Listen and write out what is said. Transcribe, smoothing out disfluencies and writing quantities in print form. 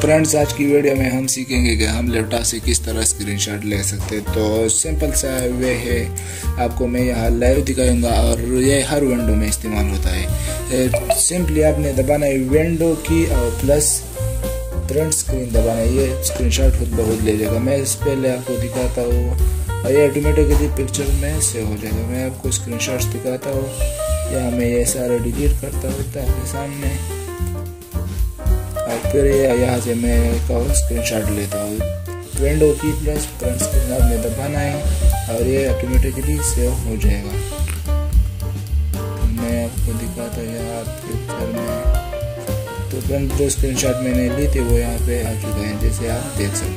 Friends, आज की video में हम सीखेंगे कि हम लैपटॉप से किस तरह स्क्रीनशॉट ले सकते हैं। तो सिंपल सा वे है, आपको मैं यहाँ लाइव दिखाऊंगा और ये हर विंडो में इस्तेमाल होता है। सिंपली आपने दबाना है विंडो की और प्लस फ्रंट स्क्रीन दबाना है, ये स्क्रीनशॉट खुद बहुत ले जाएगा। मैं इस पहले आपको दिखाता हूँ और ये ऑटोमेटिकली पिक्चर में सेव हो जाएगा। मैं आपको स्क्रीनशॉट्स दिखाता हूँ, यहाँ मैं ये सारा डिलीट करता हूँ आपके सामने और फिर यहाँ से मैं स्क्रीनशॉट लेता हूँ। विंडो की प्लस फ्रंट स्क्रीन आपने दबाना है और ये ऑटोमेटिकली सेव हो जाएगा। मैं आपको दिखाता हूँ यहाँ पिक्चर में। तो फ्रंट जो स्क्रीनशॉट मैंने ली थी वो यहाँ पे आ चुका है, जैसे आप देख सकते हैं।